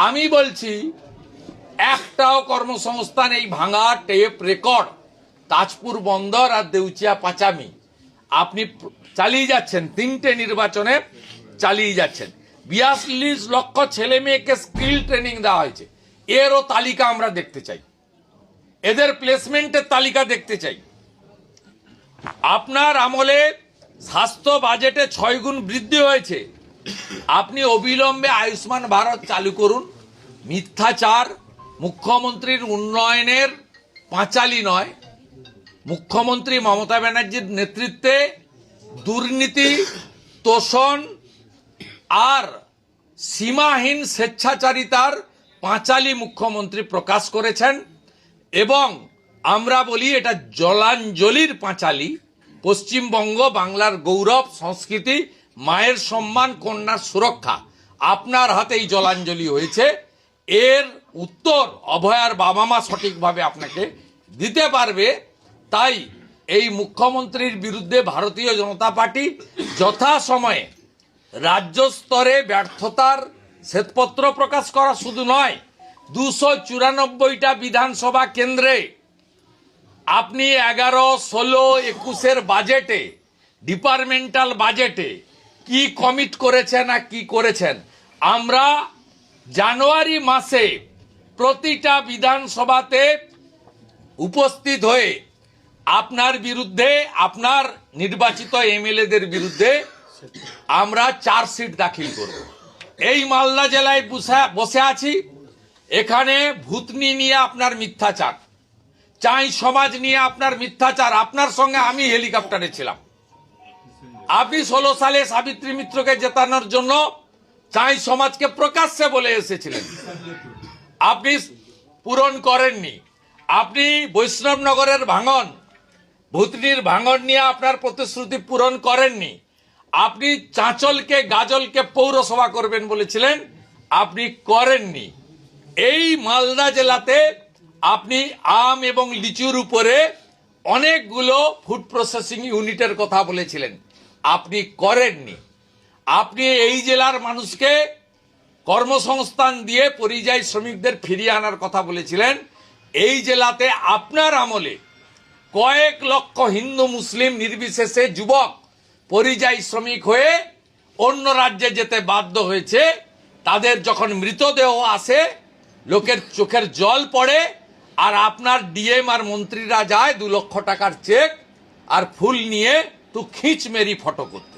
আমি বলছি একটাও কর্মসংস্থান এই ভাঙা টেপ রেকর্ড তাজপুর বন্দর আর দেউচিয়া পাচামি আপনি চালিয়ে যাচ্ছেন, 3টে নির্বাচনে চালিয়ে যাচ্ছেন। 42 লক্ষ ছেলে মেয়েকে স্কিল ট্রেনিং দেওয়া হয়েছে, এরও তালিকা আমরা দেখতে চাই, এদের প্লেসমেন্টের তালিকা দেখতে চাই। আপনার আমলে স্বাস্থ্য বাজেটে 6 গুণ বৃদ্ধি হয়েছে। আপনি অবিলম্বে আয়ুষ্মান ভারত চালু করুন। মিথ্যাচার মুখ্যমন্ত্রীর উন্নয়নের পাঁচালী নয়, মুখ্যমন্ত্রী মমতা ব্যানার্জির নেতৃত্বে দুর্নীতি, তোষণ আর সীমাহীন স্বেচ্ছাচারিতার পাঁচালী মুখ্যমন্ত্রী প্রকাশ করেছেন। এবং আমরা বলি এটা জলাঞ্জলির পাঁচালী। পশ্চিমবঙ্গ বাংলার গৌরব, সংস্কৃতি, মায়ের সম্মান, কন্যার সুরক্ষা আপনার হাতেই জলাঞ্জলি হয়েছে। এর উত্তর অভয়ার বাবা মা সঠিকভাবে আপনাকে দিতে পারবে। তাই এই মুখ্যমন্ত্রীর বিরুদ্ধে ভারতীয় জনতা পার্টি যথাসময়ে রাজ্য স্তরে ব্যর্থতার শ্বেতপত্র প্রকাশ করা শুধু নয়, 294টা বিধানসভা কেন্দ্রে আপনি 11, 16, 21-এর বাজেটে, ডিপার্টমেন্টাল বাজেটে কি কমিট করেছেন আর কি করেছেন। আমরা জানুয়ারি মাসে প্রতিটা বিধানসভাতে উপস্থিত হয়ে আপনার বিরুদ্ধে, আপনার নির্বাচিত এমএলএদের বিরুদ্ধে আমরা চার্জশিট দাখিল করব। এই মালদা জেলায় বসে আছি, এখানে ভূতনি নিয়ে আপনার মিথ্যাচার, চাই সমাজ নিয়ে আপনার মিথ্যাচার। আপনার সঙ্গে আমি হেলিকপ্টারে ছিলাম। আপনি 16 সালে সাবিত্রী মিত্রকে জেতানোর জন্য চাই সমাজকে প্রকাশ্যে বলে এসেছিলেন, আপনি পূরণ করেননি। আপনি বৈষ্ণবনগরের ভাঙন, ভূতনির ভাঙন নিয়ে আপনার প্রতিশ্রুতি পূরণ করেননি। আপনি চাঁচলকে, গাজলকে পৌরসভা করবেন বলেছিলেন, আপনি করেননি। এই মালদা জেলাতে আপনি আম এবং লিচুর উপরে অনেকগুলো ফুড প্রসেসিং ইউনিটের কথা বলেছিলেন, আপনি করেননি। আপনি এই জেলার মানুষকে কর্মসংস্থান দিয়ে পরিযায়ী শ্রমিকদের ফিরিয়ে আনার কথা বলেছিলেন। এই জেলাতে আপনার আমলে কয়েক লক্ষ হিন্দু মুসলিম নির্বিশেষে যুবক পরিযায়ী শ্রমিক হয়ে অন্য রাজ্যে যেতে বাধ্য হয়েছে। তাদের যখন মৃতদেহ আসে লোকের চোখের জল পড়ে, আর আপনার ডিএম আর মন্ত্রীরা যায় 2 লক্ষ টাকার চেক আর ফুল নিয়ে তো খিঁচ মেরি ফটো করতে।